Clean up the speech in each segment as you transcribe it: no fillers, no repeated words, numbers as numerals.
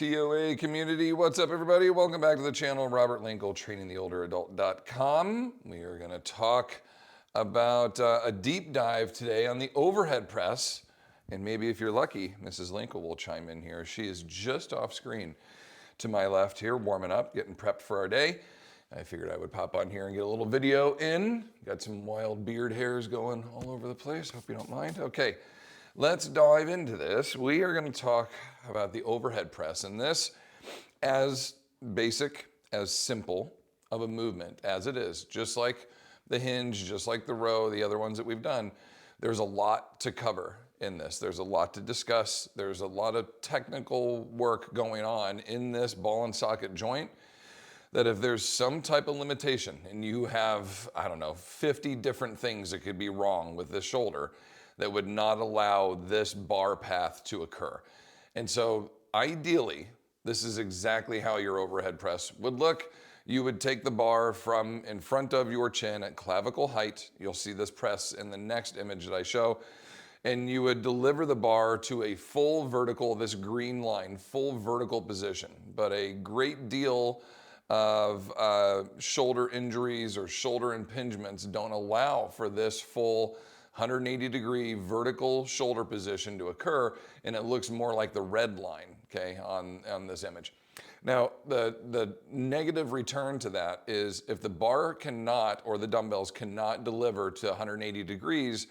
TOA community, what's up everybody? Welcome back to the channel. Robert Linkul, trainingtheolderadult.com. We are going to talk about a deep dive today on the overhead press. And maybe if you're lucky, Mrs. Linkul will chime in here. She is just off screen to my left here, warming up, getting prepped for our day. I figured I would pop on here and get a little video in. Got some wild beard hairs going all over the place. Hope you don't mind. Okay. Let's dive into this. We are going to talk about the overhead press, and this, as basic, as simple of a movement as it is, just like the hinge, just like the row, the other ones that we've done, there's a lot to cover in this. There's a lot to discuss. There's a lot of technical work going on in this ball and socket joint that if there's some type of limitation and you have, I don't know, 50 different things that could be wrong with this shoulder, that would not allow this bar path to occur. And so ideally, this is exactly how your overhead press would look. You would take the bar from in front of your chin at clavicle height. You'll see this press in the next image that I show. And you would deliver the bar to a full vertical, this green line, full vertical position. But a great deal of shoulder injuries or shoulder impingements don't allow for this full 180-degree vertical shoulder position to occur, and it looks more like the red line, okay, on this image. Now, the negative return to that is if the bar cannot, or the dumbbells cannot deliver to 180 degrees,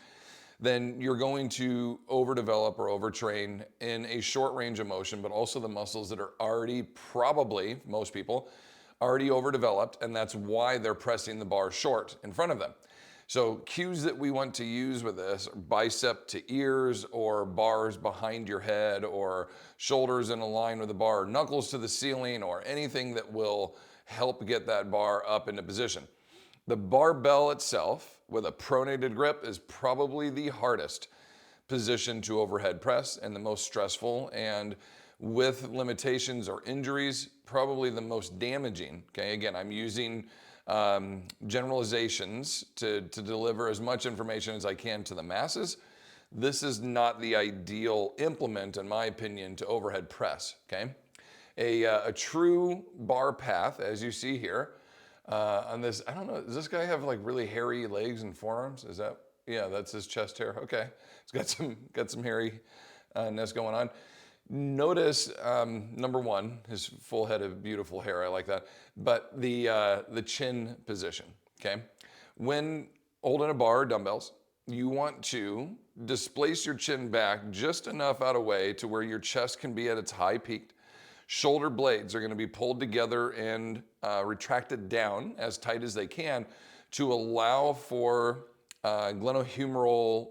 then you're going to overdevelop or overtrain in a short range of motion, but also the muscles that are already probably, most people, already overdeveloped, and that's why they're pressing the bar short in front of them. So cues that we want to use with this are bicep to ears, or bars behind your head, or shoulders in a line with the bar, or knuckles to the ceiling, or anything that will help get that bar up into position. The barbell itself with a pronated grip is probably the hardest position to overhead press and the most stressful, and with limitations or injuries, probably the most damaging. Okay, again, I'm using generalizations to deliver as much information as I can to the masses. This is not the ideal implement, in my opinion, to overhead press, okay? A true bar path, as you see here, on this, I don't know, does this guy have like really hairy legs and forearms? Is that, yeah, that's his chest hair, okay. He's got some hairiness going on. Notice, number one, his full head of beautiful hair, I like that, but the chin position, okay? When holding a bar or dumbbells, you want to displace your chin back just enough out of way to where your chest can be at its high peak. Shoulder blades are gonna be pulled together and retracted down as tight as they can to allow for glenohumeral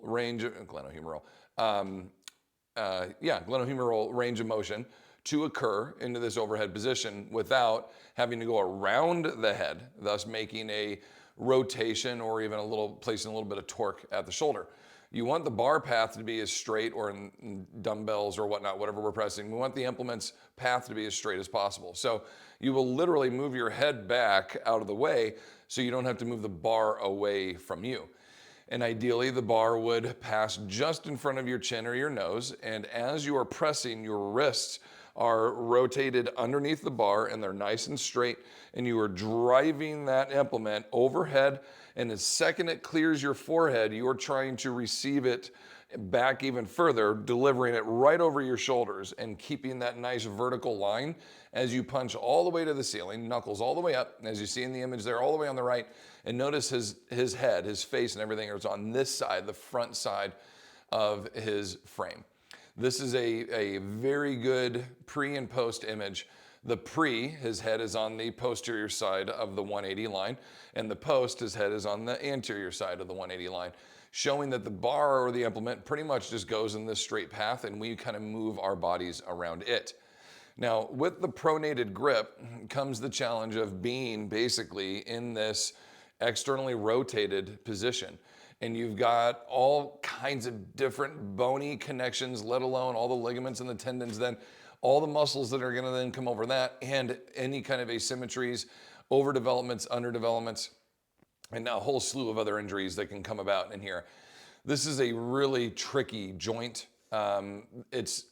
range of motion to occur into this overhead position without having to go around the head, thus making a rotation or even placing a little bit of torque at the shoulder. You want the bar path to be as straight, or in dumbbells or whatnot, whatever we're pressing, we want the implement's path to be as straight as possible. So you will literally move your head back out of the way so you don't have to move the bar away from you. And ideally, the bar would pass just in front of your chin or your nose. And as you are pressing, your wrists are rotated underneath the bar and they're nice and straight. And you are driving that implement overhead. And the second it clears your forehead, you are trying to receive it back even further, delivering it right over your shoulders and keeping that nice vertical line as you punch all the way to the ceiling, knuckles all the way up, as you see in the image there, all the way on the right. And notice his head, his face and everything is on this side, the front side of his frame. This is a very good pre and post image. The pre, his head is on the posterior side of the 180 line, and the post, his head is on the anterior side of the 180 line, showing that the bar or the implement pretty much just goes in this straight path and we kind of move our bodies around it. Now, with the pronated grip comes the challenge of being basically in this externally rotated position. And you've got all kinds of different bony connections, let alone all the ligaments and the tendons, then all the muscles that are gonna then come over that, and any kind of asymmetries, overdevelopments, underdevelopments, and a whole slew of other injuries that can come about in here. This is a really tricky joint. It's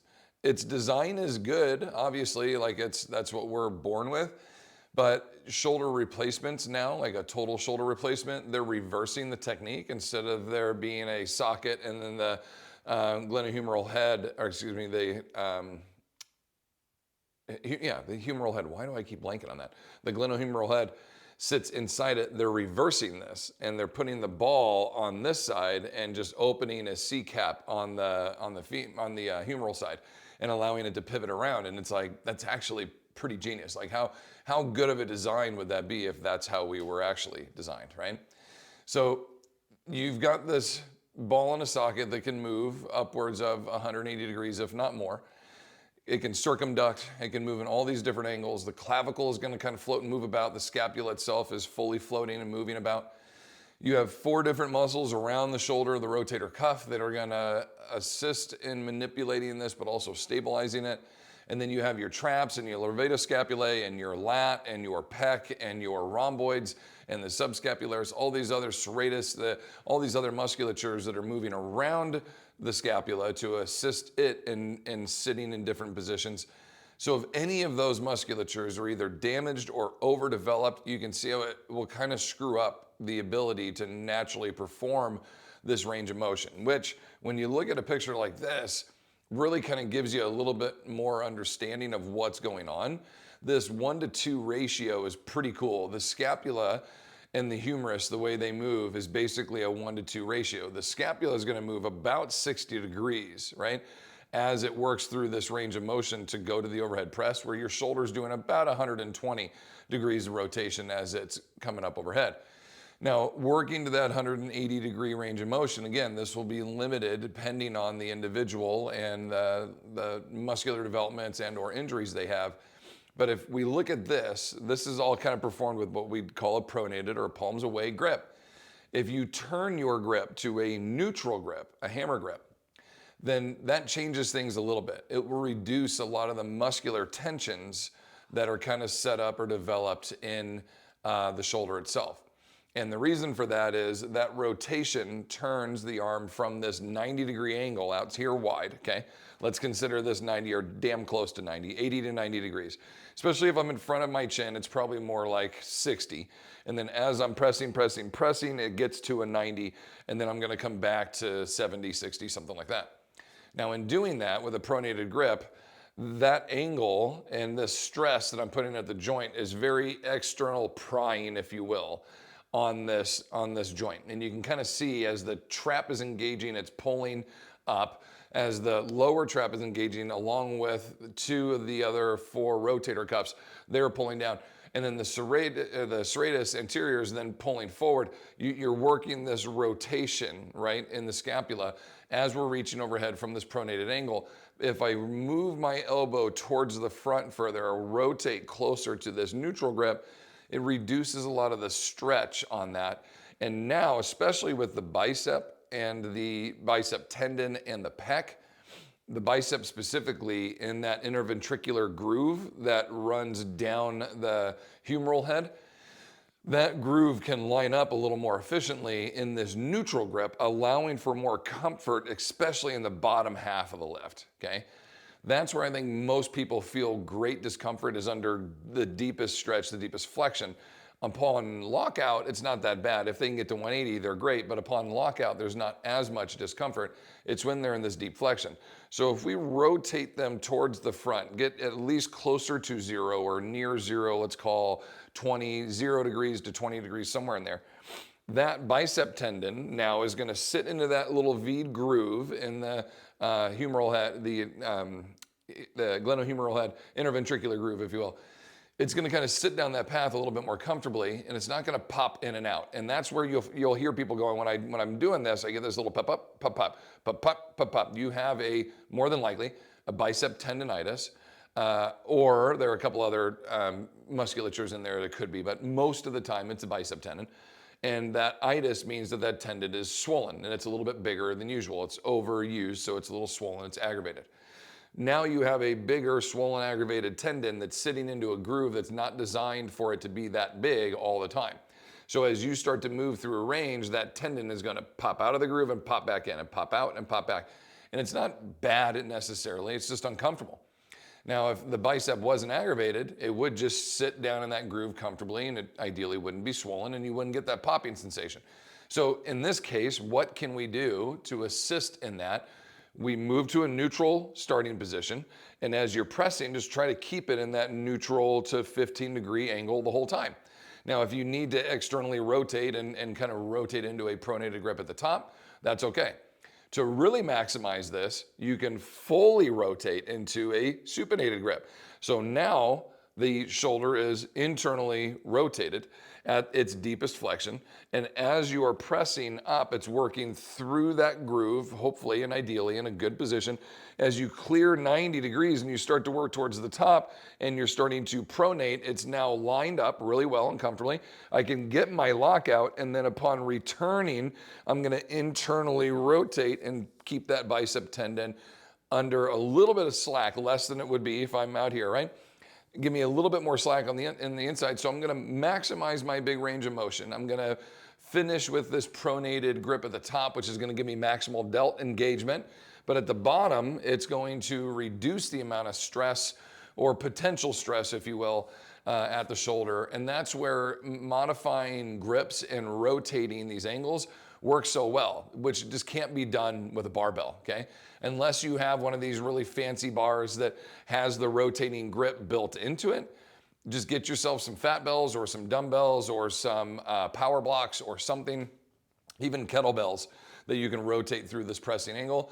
its design is good, obviously, like that's what we're born with. But shoulder replacements now, like a total shoulder replacement, they're reversing the technique. Instead of there being a socket and then the glenohumeral head, or excuse me, the humeral head. Why do I keep blanking on that? The glenohumeral head sits inside it. They're reversing this, and they're putting the ball on this side and just opening a C cap on the humeral side, and allowing it to pivot around. And it's like, that's actually pretty genius. Like how good of a design would that be if that's how we were actually designed, right? So you've got this ball in a socket that can move upwards of 180 degrees, if not more. It can circumduct, it can move in all these different angles. The clavicle is going to kind of float and move about. The scapula itself is fully floating and moving about. You have 4 different muscles around the shoulder, the rotator cuff, that are going to assist in manipulating this, but also stabilizing it. And then you have your traps and your levatoscapulae and your lat and your pec and your rhomboids and the subscapularis, all these other serratus, all these other musculatures that are moving around the scapula to assist it in sitting in different positions. So if any of those musculatures are either damaged or overdeveloped, you can see how it will kind of screw up the ability to naturally perform this range of motion, which when you look at a picture like this, really kind of gives you a little bit more understanding of what's going on. This 1-to-2 ratio is pretty cool. The scapula and the humerus, the way they move, is basically a 1-to-2 ratio. The scapula is going to move about 60 degrees, right, as it works through this range of motion to go to the overhead press, where your shoulder's doing about 120 degrees of rotation as it's coming up overhead. Now, working to that 180 degree range of motion, again, this will be limited depending on the individual and the muscular developments and or injuries they have. But if we look at this is all kind of performed with what we'd call a pronated or a palms away grip. If you turn your grip to a neutral grip, a hammer grip, then that changes things a little bit. It will reduce a lot of the muscular tensions that are kind of set up or developed in the shoulder itself. And the reason for that is that rotation turns the arm from this 90-degree angle out here wide, okay? Let's consider this 90 or damn close to 90, 80 to 90 degrees. Especially if I'm in front of my chin, it's probably more like 60. And then as I'm pressing, it gets to a 90, and then I'm gonna come back to 70, 60, something like that. Now in doing that with a pronated grip, that angle and the stress that I'm putting at the joint is very external prying, if you will, on this joint. And you can kind of see as the trap is engaging, it's pulling up. As the lower trap is engaging, along with 2 of the other 4 rotator cuffs, they're pulling down. And then the serratus anterior is then pulling forward. You're working this rotation, right, in the scapula as we're reaching overhead from this pronated angle. If I move my elbow towards the front further or rotate closer to this neutral grip, it reduces a lot of the stretch on that. And now, especially with the bicep and the bicep tendon and the pec, the bicep specifically in that interventricular groove that runs down the humeral head, that groove can line up a little more efficiently in this neutral grip, allowing for more comfort, especially in the bottom half of the lift, okay? That's where I think most people feel great discomfort, is under the deepest stretch, the deepest flexion. Upon lockout, it's not that bad. If they can get to 180, they're great, but upon lockout, there's not as much discomfort. It's when they're in this deep flexion. So if we rotate them towards the front, get at least closer to 0 or near 0, let's call 0 degrees to 20 degrees, somewhere in there, that bicep tendon now is going to sit into that little V'd groove in the humeral head, the glenohumeral head, interventricular groove, if you will. It's going to kind of sit down that path a little bit more comfortably, and it's not going to pop in and out. And that's where you'll hear people going, when I'm doing this, I get this little pop up, pop pop, pop pop, pop pop. You have more than likely a bicep tendonitis, or there are a couple other musculatures in there that could be, but most of the time it's a bicep tendon. And that itis means that tendon is swollen, and it's a little bit bigger than usual. It's overused, so it's a little swollen, it's aggravated. Now you have a bigger, swollen, aggravated tendon that's sitting into a groove that's not designed for it to be that big all the time. So as you start to move through a range, that tendon is going to pop out of the groove and pop back in, and pop out and pop back. And it's not bad necessarily, it's just uncomfortable. Now, if the bicep wasn't aggravated, it would just sit down in that groove comfortably, and it ideally wouldn't be swollen, and you wouldn't get that popping sensation. So in this case, what can we do to assist in that? We move to a neutral starting position, and as you're pressing, just try to keep it in that neutral to 15-degree angle the whole time. Now, if you need to externally rotate and kind of rotate into a pronated grip at the top, that's okay. To really maximize this, you can fully rotate into a supinated grip. So now the shoulder is internally rotated at its deepest flexion, and as you are pressing up, it's working through that groove, hopefully and ideally in a good position. As you clear 90 degrees and you start to work towards the top and you're starting to pronate, it's now lined up really well and comfortably. I can get my lockout, and then upon returning, I'm gonna internally rotate and keep that bicep tendon under a little bit of slack, less than it would be if I'm out here, right? Give me a little bit more slack on the inside. So I'm gonna maximize my big range of motion. I'm gonna finish with this pronated grip at the top, which is gonna give me maximal delt engagement. But at the bottom, it's going to reduce the amount of stress or potential stress, if you will, at the shoulder. And that's where modifying grips and rotating these angles works so well, which just can't be done with a barbell, okay? Unless you have one of these really fancy bars that has the rotating grip built into it, just get yourself some fat bells or some dumbbells or some power blocks or something, even kettlebells that you can rotate through this pressing angle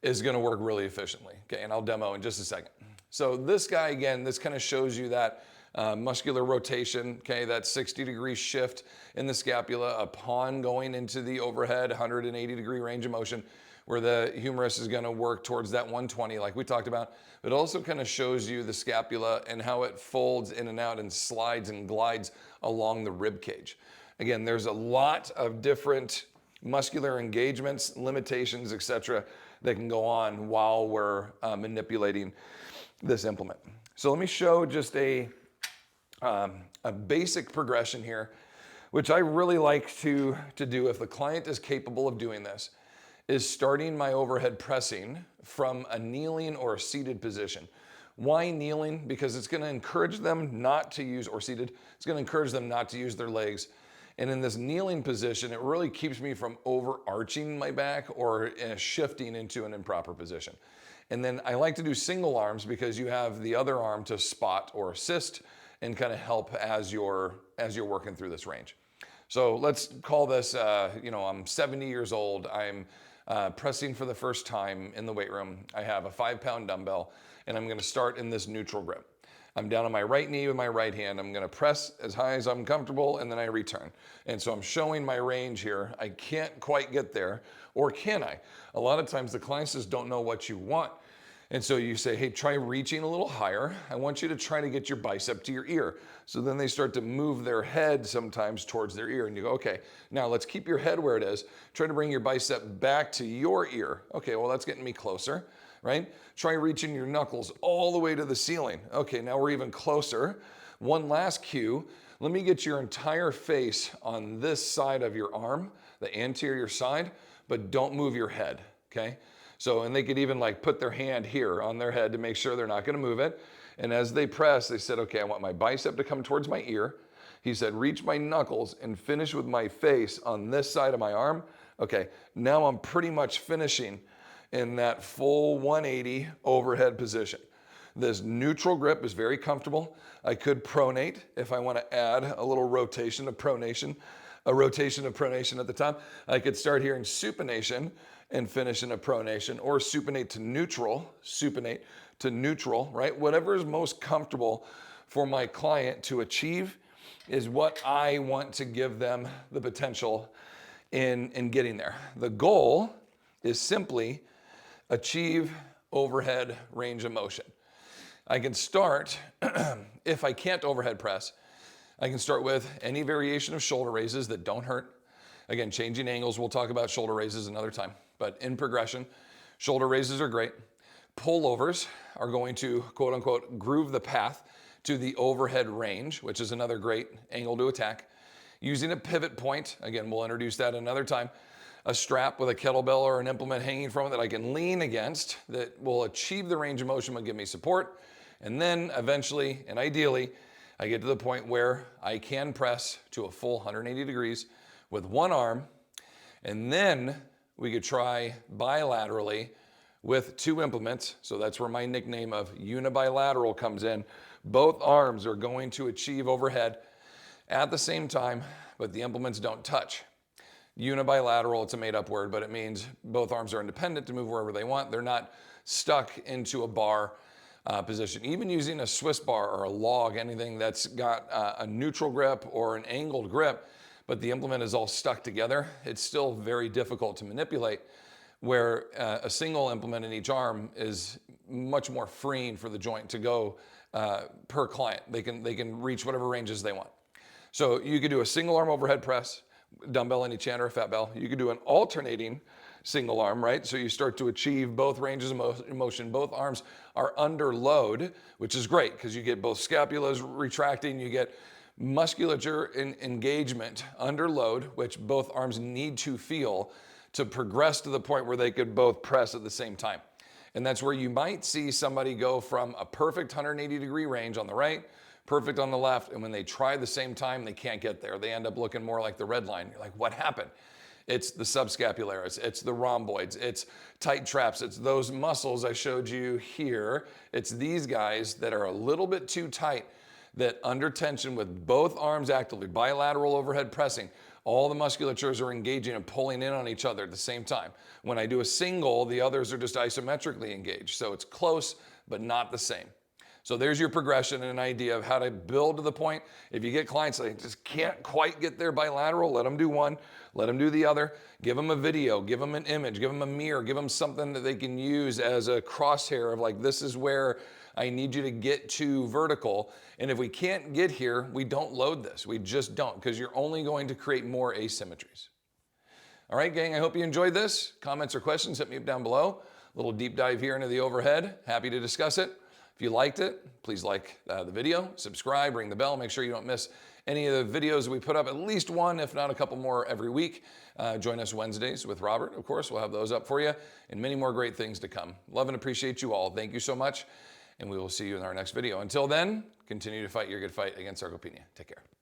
is gonna work really efficiently, okay? And I'll demo in just a second. So this guy, again, this kind of shows you that muscular rotation, okay, that 60-degree shift in the scapula upon going into the overhead 180-degree range of motion, where the humerus is gonna work towards that 120 like we talked about. It also kind of shows you the scapula and how it folds in and out and slides and glides along the rib cage. Again, there's a lot of different muscular engagements, limitations, etc., that can go on while we're manipulating this implement. So let me show just a basic progression here, which I really like to do if the client is capable of doing this, is starting my overhead pressing from a kneeling or a seated position. Why kneeling? Because it's gonna encourage them not to use, or seated, it's gonna encourage them not to use their legs. And in this kneeling position, it really keeps me from overarching my back or shifting into an improper position. And then I like to do single arms because you have the other arm to spot or assist and kind of help as you're working through this range. So let's call this, I'm 70 years old. I'm pressing for the first time in the weight room. I have a 5-pound dumbbell, and I'm gonna start in this neutral grip. I'm down on my right knee with my right hand. I'm gonna press as high as I'm comfortable, and then I return. And so I'm showing my range here. I can't quite get there, or can I? A lot of times the clients just don't know what you want. And so you say, hey, try reaching a little higher. I want you to try to get your bicep to your ear. So then they start to move their head sometimes towards their ear, and you go, okay, now let's keep your head where it is. Try to bring your bicep back to your ear. Okay, well, that's getting me closer, right? Try reaching your knuckles all the way to the ceiling. Okay, now we're even closer. One last cue. Let me get your entire face on this side of your arm, the anterior side, but don't move your head, okay? So, and they could even like put their hand here on their head to make sure they're not gonna move it. And as they press, they said, okay, I want my bicep to come towards my ear. He said, reach my knuckles and finish with my face on this side of my arm. Okay, now I'm pretty much finishing in that full 180 overhead position. This neutral grip is very comfortable. I could pronate if I want to add a little rotation of pronation, a rotation of pronation at the top. I could start here in supination and finish in a pronation, or supinate to neutral, right? Whatever is most comfortable for my client to achieve is what I want to give them the potential in getting there. The goal is simply achieve overhead range of motion. I can start, if I can't overhead press, I can start with any variation of shoulder raises that don't hurt. Again, changing angles, we'll talk about shoulder raises another time, but in progression, shoulder raises are great. Pullovers are going to, quote unquote, groove the path to the overhead range, which is another great angle to attack. Using a pivot point, again, we'll introduce that another time. a strap with a kettlebell or an implement hanging from it that I can lean against that will achieve the range of motion but give me support. And then eventually and ideally, I get to the point where I can press to a full 180 degrees with one arm. And then we could try bilaterally with two implements. So that's where my nickname of unibilateral comes in. Both arms are going to achieve overhead at the same time, but the implements don't touch. Unibilateral, it's a made-up word, but it means both arms are independent to move wherever they want. They're not stuck into a bar position. Even using a Swiss bar or a log, anything that's got a neutral grip or an angled grip, but the implement is all stuck together, it's still very difficult to manipulate, where a single implement in each arm is much more freeing for the joint to go per client. They can reach whatever ranges they want. So you could do a single arm overhead press, dumbbell, any chant, or a fat bell. You could do an alternating single arm, right? So you start to achieve both ranges of motion. Both arms are under load, which is great because you get both scapulas retracting, you get musculature engagement under load, which both arms need to feel to progress to the point where they could both press at the same time. And that's where you might see somebody go from a perfect 180 degree range on the right, perfect on the left, and when they try the same time, they can't get there. They end up looking more like the red line. You're like, what happened? It's the subscapularis, it's the rhomboids, it's tight traps, it's those muscles I showed you here. It's these guys that are a little bit too tight, that under tension with both arms actively, bilateral overhead pressing, all the musculatures are engaging and pulling in on each other at the same time. When I do a single, the others are just isometrically engaged. So it's close, but not the same. So there's your progression and an idea of how to build to the point. If you get clients that just can't quite get there bilateral, let them do one, let them do the other. Give them a video, give them an image, give them a mirror, give them something that they can use as a crosshair of like, this is where I need you to get to vertical. And if we can't get here, we don't load this. We just don't, because you're only going to create more asymmetries. All right, gang, I hope you enjoyed this. Comments or questions, hit me up down below. A little deep dive here into the overhead. Happy to discuss it. If you liked it, please like the video, subscribe, ring the bell, make sure you don't miss any of the videos we put up, at least one, if not a couple more every week. Join us Wednesdays with Robert, of course. We'll have those up for you, and many more great things to come. Love and appreciate you all. Thank you so much, and we will see you in our next video. Until then, continue to fight your good fight against sarcopenia. Take care.